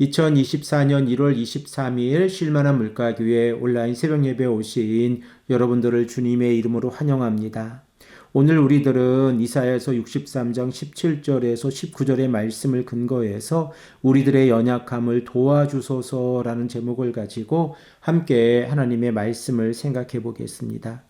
2024년 1월 23일 쉴만한 물가교회 온라인 새벽예배 오신 여러분들을 주님의 이름으로 환영합니다. 오늘 우리들은 이사야서 63장 17절에서 19절의 말씀을 근거해서 우리들의 연약함을 도와주소서라는 제목을 가지고 함께 하나님의 말씀을 생각해 보겠습니다.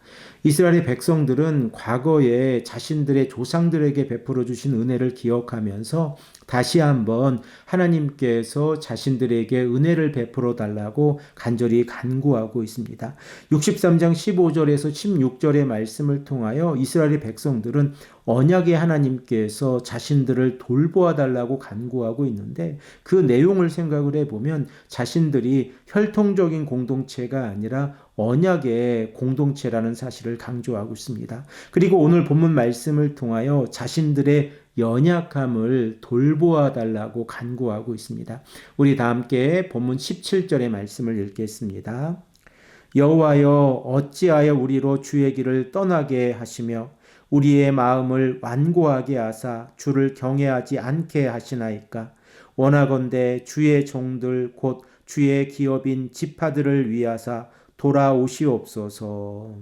이스라엘의 백성들은 과거에 자신들의 조상들에게 베풀어 주신 은혜를 기억하면서 다시 한번 하나님께서 자신들에게 은혜를 베풀어 달라고 간절히 간구하고 있습니다. 63장 15절에서 16절의 말씀을 통하여 이스라엘의 백성들은 언약의 하나님께서 자신들을 돌보아 달라고 간구하고 있는데 그 내용을 생각을 해보면 자신들이 혈통적인 공동체가 아니라 언약의 공동체라는 사실을 강조하고 있습니다. 그리고 오늘 본문 말씀을 통하여 자신들의 연약함을 돌보아 달라고 간구하고 있습니다. 우리 다 함께 본문 17절의 말씀을 읽겠습니다. 여호와여 어찌하여 우리로 주의 길을 떠나게 하시며 우리의 마음을 완고하게 하사 주를 경외하지 않게 하시나이까. 원하건대 주의 종들 곧 주의 기업인 지파들을 위하사 돌아오시옵소서.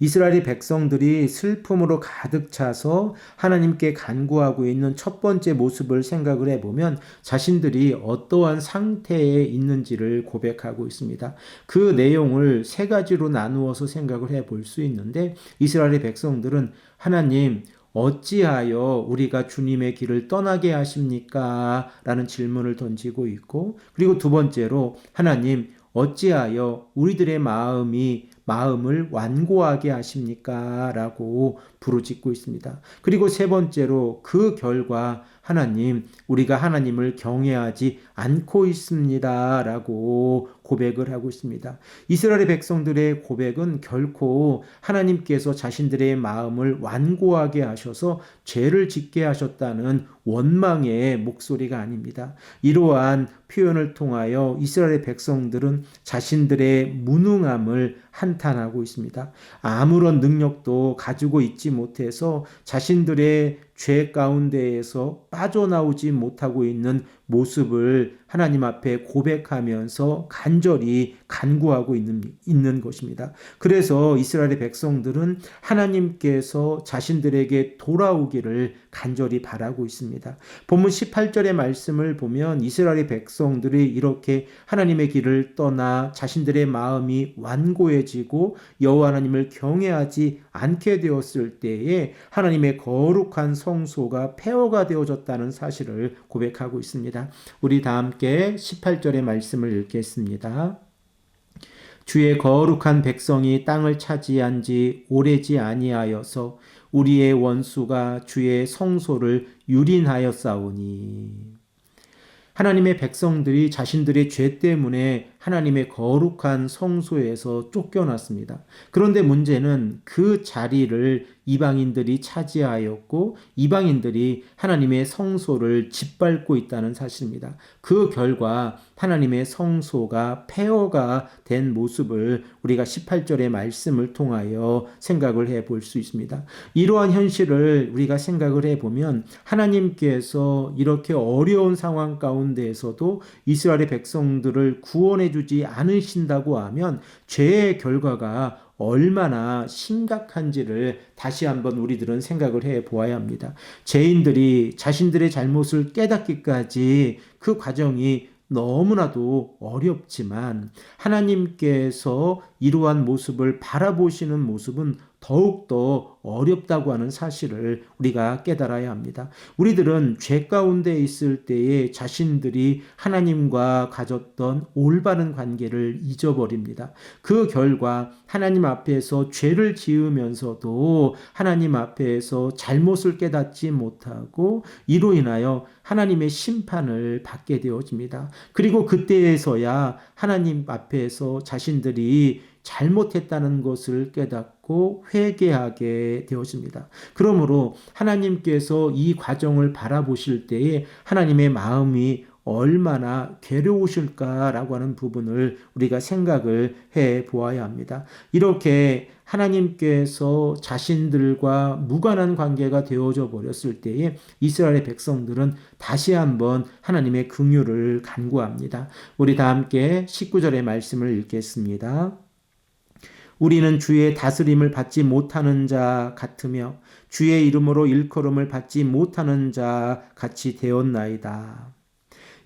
이스라엘의 백성들이 슬픔으로 가득 차서 하나님께 간구하고 있는 첫 번째 모습을 생각을 해보면 자신들이 어떠한 상태에 있는지를 고백하고 있습니다. 그 내용을 세 가지로 나누어서 생각을 해볼 수 있는데 이스라엘의 백성들은 하나님 어찌하여 우리가 주님의 길을 떠나게 하십니까? 라는 질문을 던지고 있고 그리고 두 번째로 하나님 어찌하여 우리들의 마음을 완고하게 하십니까? 라고 부르짖고 있습니다. 그리고 세 번째로 그 결과 하나님 우리가 하나님을 경외하지 않고 있습니다. 라고 고백을 하고 있습니다. 이스라엘의 백성들의 고백은 결코 하나님께서 자신들의 마음을 완고하게 하셔서 죄를 짓게 하셨다는 원망의 목소리가 아닙니다. 이러한 표현을 통하여 이스라엘의 백성들은 자신들의 무능함을 한탄하고 있습니다. 아무런 능력도 가지고 있지 못해서 자신들의 죄 가운데에서 빠져나오지 못하고 있는 모습을 하나님 앞에 고백하면서 간절히 간구하고 있는 것입니다. 그래서 이스라엘의 백성들은 하나님께서 자신들에게 돌아오기를 간절히 바라고 있습니다. 본문 18절의 말씀을 보면 이스라엘의 백성들이 이렇게 하나님의 길을 떠나 자신들의 마음이 완고해지고 여호와 하나님을 경외하지 않게 되었을 때에 하나님의 거룩한 성소가 폐허가 되어졌다는 사실을 고백하고 있습니다. 우리 다 함께 18절의 말씀을 읽겠습니다. 주의 거룩한 백성이 땅을 차지한 지 오래지 아니하여서 우리의 원수가 주의 성소를 유린하였사오니. 하나님의 백성들이 자신들의 죄 때문에 하나님의 거룩한 성소에서 쫓겨났습니다. 그런데 문제는 그 자리를 이방인들이 차지하였고 이방인들이 하나님의 성소를 짓밟고 있다는 사실입니다. 그 결과 하나님의 성소가 폐허가 된 모습을 우리가 18절의 말씀을 통하여 생각을 해볼 수 있습니다. 이러한 현실을 우리가 생각을 해보면 하나님께서 이렇게 어려운 상황 가운데에서도 이스라엘의 백성들을 구원해 주지 않으신다고 하면 죄의 결과가 얼마나 심각한지를 다시 한번 우리들은 생각을 해 보아야 합니다. 죄인들이 자신들의 잘못을 깨닫기까지 그 과정이 너무나도 어렵지만 하나님께서 이러한 모습을 바라보시는 모습은 더욱더 어렵다고 하는 사실을 우리가 깨달아야 합니다. 우리들은 죄 가운데 있을 때에 자신들이 하나님과 가졌던 올바른 관계를 잊어버립니다. 그 결과 하나님 앞에서 죄를 지으면서도 하나님 앞에서 잘못을 깨닫지 못하고 이로 인하여 하나님의 심판을 받게 되어집니다. 그리고 그때에서야 하나님 앞에서 자신들이 잘못했다는 것을 깨닫고 회개하게 되어집니다. 그러므로 하나님께서 이 과정을 바라보실 때에 하나님의 마음이 얼마나 괴로우실까라고 하는 부분을 우리가 생각을 해 보아야 합니다. 이렇게 하나님께서 자신들과 무관한 관계가 되어져 버렸을 때에 이스라엘의 백성들은 다시 한번 하나님의 긍휼을 간구합니다. 우리 다 함께 19절의 말씀을 읽겠습니다. 우리는 주의 다스림을 받지 못하는 자 같으며 주의 이름으로 일컬음을 받지 못하는 자 같이 되었나이다.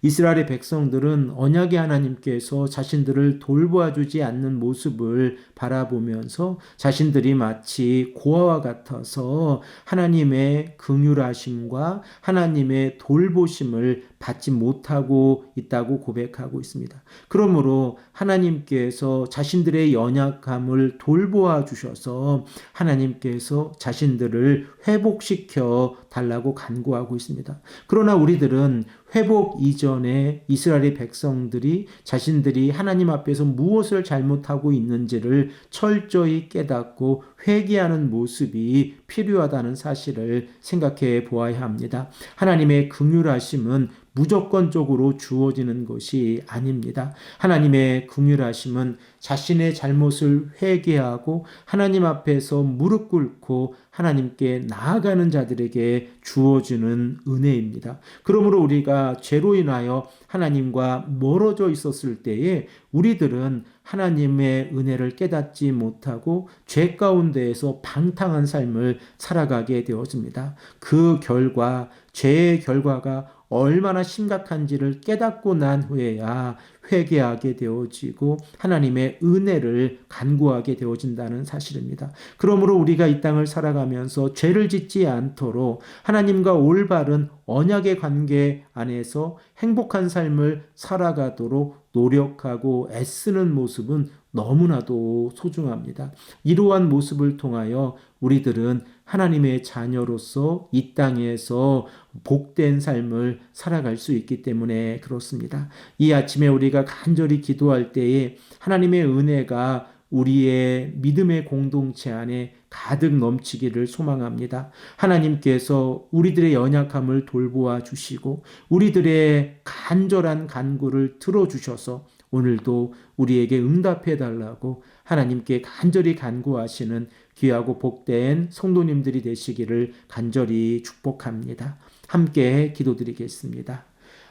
이스라엘의 백성들은 언약의 하나님께서 자신들을 돌보아 주지 않는 모습을 바라보면서 자신들이 마치 고아와 같아서 하나님의 긍휼하심과 하나님의 돌보심을 받지 못하고 있다고 고백하고 있습니다. 그러므로 하나님께서 자신들의 연약함을 돌보아 주셔서 하나님께서 자신들을 회복시켜 달라고 간구하고 있습니다. 그러나 우리들은 회복 이전에 이스라엘의 백성들이 자신들이 하나님 앞에서 무엇을 잘못하고 있는지를 철저히 깨닫고 회개하는 모습이 필요하다는 사실을 생각해 보아야 합니다. 하나님의 긍휼하심은 무조건적으로 주어지는 것이 아닙니다. 하나님의 긍휼하심은 자신의 잘못을 회개하고 하나님 앞에서 무릎 꿇고 하나님께 나아가는 자들에게 주어지는 은혜입니다. 그러므로 우리가 죄로 인하여 하나님과 멀어져 있었을 때에 우리들은 하나님의 은혜를 깨닫지 못하고 죄 가운데에서 방탕한 삶을 살아가게 되어집니다. 그 결과, 죄의 결과가 얼마나 심각한지를 깨닫고 난 후에야 회개하게 되어지고 하나님의 은혜를 간구하게 되어진다는 사실입니다. 그러므로 우리가 이 땅을 살아가면서 죄를 짓지 않도록 하나님과 올바른 언약의 관계 안에서 행복한 삶을 살아가도록 노력하고 애쓰는 모습은 너무나도 소중합니다. 이러한 모습을 통하여 우리들은 하나님의 자녀로서 이 땅에서 복된 삶을 살아갈 수 있기 때문에 그렇습니다. 이 아침에 우리가 간절히 기도할 때에 하나님의 은혜가 우리의 믿음의 공동체 안에 가득 넘치기를 소망합니다. 하나님께서 우리들의 연약함을 돌보아 주시고 우리들의 간절한 간구를 들어주셔서 오늘도 우리에게 응답해 달라고 하나님께 간절히 간구하시는 귀하고 복된 성도님들이 되시기를 간절히 축복합니다. 함께 기도드리겠습니다.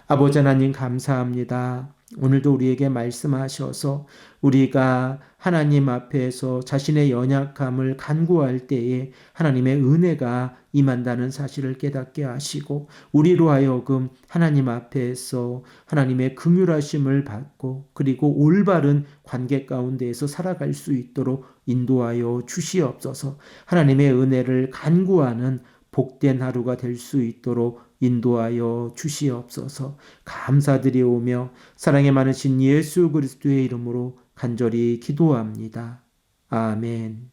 아버지 하나님 감사합니다. 오늘도 우리에게 말씀하셔서 우리가 하나님 앞에서 자신의 연약함을 간구할 때에 하나님의 은혜가 임한다는 사실을 깨닫게 하시고 우리로 하여금 하나님 앞에서 하나님의 긍휼하심을 받고 그리고 올바른 관계 가운데에서 살아갈 수 있도록 인도하여 주시옵소서. 하나님의 은혜를 간구하는 복된 하루가 될 수 있도록 인도하여 주시옵소서. 감사드리오며 사랑에 많으신 예수 그리스도의 이름으로 간절히 기도합니다. 아멘.